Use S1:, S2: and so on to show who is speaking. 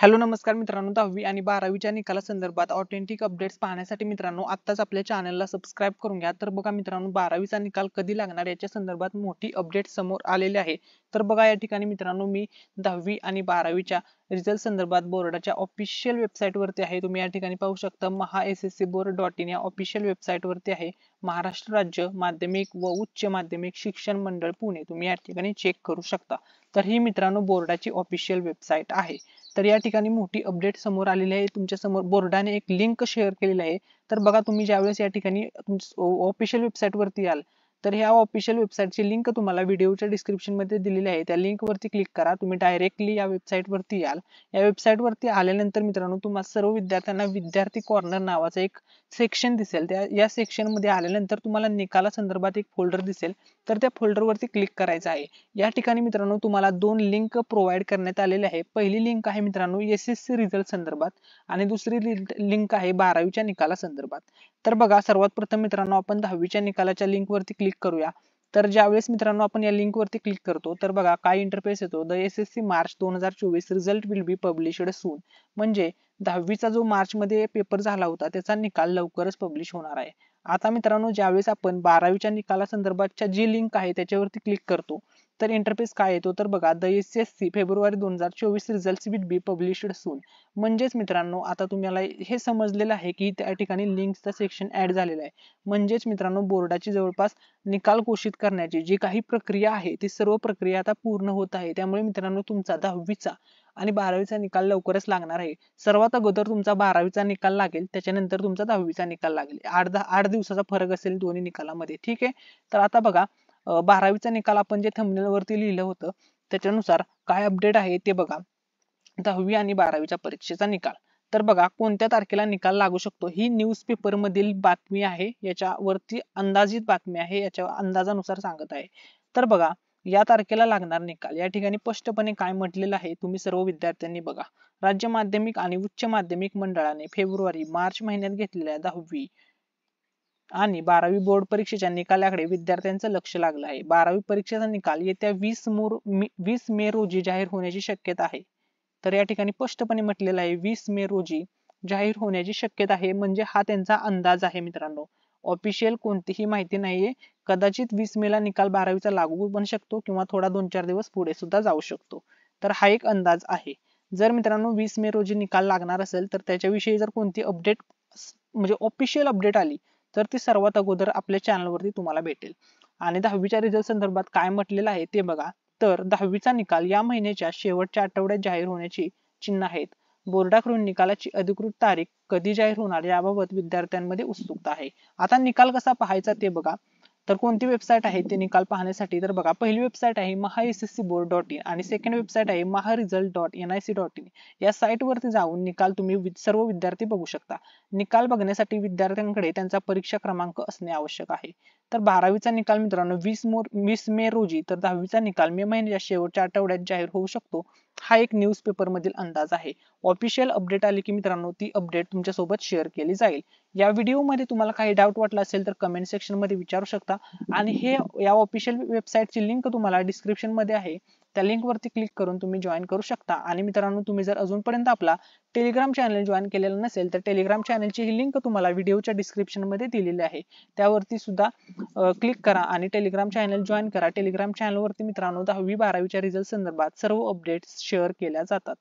S1: Hello नमस्कार मित्रांनो, 10वी आणि 12वीच्या निकालासंदर्भात ऑथेंटिक अपडेट्स पाहण्यासाठी मित्रांनो आत्ताच आपल्या चॅनलला सबस्क्राईब करून घ्या. तर बघा मित्रांनो, 12वीचा निकाल कधी लागणार याच्या संदर्भात मोठी अपडेट समोर आलेली आहे. तर बघा या ठिकाणी मित्रांनो, मी 10वी आणि 12वीच्या रिझल्ट संदर्भात बोर्डाच्या ऑफिशियल वेबसाईट वरती आहे. तुम्ही या ठिकाणी पाहू शकता mahasscboard.in या ऑफिशियल वेबसाईट वरती आहे. महाराष्ट्र राज्य माध्यमिक व उच्च माध्यमिक शिक्षण मंडळ पुणे तुम्ही या ठिकाणी चेक करू शकता. तर ही मित्रांनो बोर्डाची ऑफिशियल वेबसाईट आहे. तर या ठिकाणी मोठी अपडेट समोर आलेली आहे. तुमच्या समोर बोर्डाने एक लिंक शेअर केलेली आहे. तर बघा तुम्ही ज्यावेळेस या ठिकाणी ऑफिशियल वेबसाईट वरती याल तर ह्या ऑफिशियल वेबसाईटची लिंक तुम्हाला व्हिडिओच्या डिस्क्रिप्शन मध्ये दिलेली आहे. त्या लिंक वरती क्लिक करा. तुम्ही डायरेक्टली या वेबसाईट वरती याल. या वेबसाईट वरती आल्यानंतर मित्रांनो तुम्हाला सर्व विद्यार्थ्यांना विद्यार्थी कॉर्नर नावाचं एक सेक्शन दिसेल. या सेक्शन मध्ये आल्यानंतर तुम्हाला निकाला संदर्भात एक फोल्डर दिसेल. तर त्या फोल्डर वरती क्लिक करायचं आहे. या ठिकाणी मित्रांनो तुम्हाला दोन लिंक प्रोव्हाइड करण्यात आलेले आहे. पहिली लिंक आहे मित्रांनो SSC रिझल्ट संदर्भात आणि दुसरी लिंक आहे 12वीच्या निकाला संदर्भात. तर बघा सर्वात प्रथम मित्रांनो आपण 10वीच्या निकालाच्या लिंक वरती क्लिक करूया. तर ज्यावेळेस मित्रांनो आपण या लिंक वरती क्लिक करतो तर बघा काय इंटरफेस येतो. The SSC March 2024 result will be published soon. म्हणजे 10वीचा जो मार्च मध्ये पेपर झाला होता त्याचा निकाल लवकरच पब्लिश होणार आहे. आता मित्रांनो ज्यावेळेस आपण 12वीच्या निकाला संदर्भातच्या जी लिंक आहे त्याच्यावरती क्लिक करतो तर इंटरफेस काय येतो. तर बघा the SSC February 2024 result will be published soon. म्हणजेच मित्रांनो आता तुम्हाला हे समजलेलं आहे की त्या ठिकाणी लिंकचा सेक्शन ऍड झालेला आहे. म्हणजेच मित्रांनो बोर्डाची जवळपास निकाल घोषित करण्याची जी काही प्रक्रिया आहे ती सर्व प्रक्रिया आता पूर्ण होत आहे. त्यामुळे मित्रांनो तुमचा 10वीचा आणि 12वीचा निकाल लवकरच लागणार आहे. सर्वात अगोदर तुमचा 12वीचा निकाल लागेल, त्याच्यानंतर तुमचा 10वीचा निकाल लागेल. 8 दिवसाचा फरक असेल दोन्ही निकालामध्ये. ठीक आहे. तर आता बघा 12वीचा निकाल आपण जे थंबनेल वरती लिहिलं होतं त्याच्यानुसार काय अपडेट आहे ते बघा. 10वी आणि 12वीच्या परीक्षेचा निकाल. तर बघा कोणत्या तारखेला निकाल लागू शकतो ही न्यूज पेपर मधील बातमी आहे. याच्यावरती अंदाजित बातमी आहे. याच्या अंदाजानुसार सांगत आहे. तर बघा या तारखेला लागणार निकाल. या ठिकाणी स्पष्टपणे काय म्हटलेलं आहे तुम्ही सर्व विद्यार्थ्यांनी बघा. राज्य माध्यमिक आणि उच्च माध्यमिक मंडळाने फेब्रुवारी मार्च महिन्यात घेतलेल्या 10वी आणि 12वी बोर्ड परीक्षेच्या निकालाकडे विद्यार्थ्यांचं लक्ष लागलं आहे. 12वी परीक्षेचा निकाल येत्या 20 मे रोजी जाहीर होण्याची शक्यता आहे. तर या ठिकाणी स्पष्टपणे म्हटलेलं आहे 20 मे रोजी जाहीर होण्याची शक्यता आहे. म्हणजे हा त्यांचा अंदाज आहे मित्रांनो. ऑफिशियल कोणतीही माहिती नाहीये. कदाचित 20 मे ला निकाल 12वीचा लागू पण शकतो किंवा थोडा 2-4 दिवस पुढे सुद्धा जाऊ शकतो. तर हा एक अंदाज आहे. जर मित्रांनो 20 मे रोजी निकाल लागणार असेल तर त्याच्याविषयी जर कोणती अपडेट म्हणजे ऑफिशियल अपडेट आली तर ती सर्वात अगोदर आपल्या चॅनलवरती तुम्हाला भेटेल. आणि 10वीच्या रिझल्ट संदर्भात काय म्हटलेलं आहे ते बघा. तर 10वीचा निकाल या महिन्याच्या शेवटच्या आठवड्यात जाहीर होण्याची चिन्ह आहेत. बोर्डाकडून निकालाची अधिकृत तारीख कधी जाहीर होणार याबाबत विद्यार्थ्यांमध्ये उत्सुकता आहे. आता निकाल कसा पाहायचा ते बघा. तर कोणती वेबसाईट आहे ते निकाल पाहण्यासाठी. तर बघा पहिली वेबसाईट आहे mahasscboard.in आणि सेकंड वेबसाईट आहे maharesult.nic.in. या साईट वरती जाऊन निकाल तुम्ही सर्व विद्यार्थी बघू शकता. निकाल बघण्यासाठी विद्यार्थ्यांकडे त्यांचा परीक्षा क्रमांक असणे आवश्यक आहे. तर 12वीचा निकाल मित्रांनो 20 मे रोजी तर 10वीचा निकाल मे महिन्याच्या शेवटच्या आठवड्यात जाहीर होऊ शकतो. हा एक न्यूज पेपर मधील अंदाज आहे. ऑफिशियल अपडेट आली की मित्रांनो ती अपडेट तुमच्या सोबत शेअर केली जाईल. या व्हिडिओ मध्ये तुम्हाला काही डाऊट वाटला असेल तर कमेंट सेक्शन मध्ये विचारू शकता. आणि हे या ऑफिशियल वेबसाईटची लिंक तुम्हाला डिस्क्रिप्शन मध्ये आहे. त्या लिंक वरती क्लिक करून तुम्ही जॉईन करू शकता. आणि मित्रांनो तुम्ही जर अजूनपर्यंत आपला टेलिग्राम चॅनल जॉईन केलेलं नसेल तर टेलिग्राम चॅनलची ही लिंक तुम्हाला व्हिडिओच्या डिस्क्रिप्शन मध्ये दिलेली आहे. त्यावरती सुद्धा क्लिक करा आणि टेलिग्राम चॅनल जॉईन करा. टेलिग्राम चॅनल वरती मित्रांनो 10वी 12वीच्या रिझल्ट संदर्भात सर्व अपडेट्स शेअर केल्या जातात.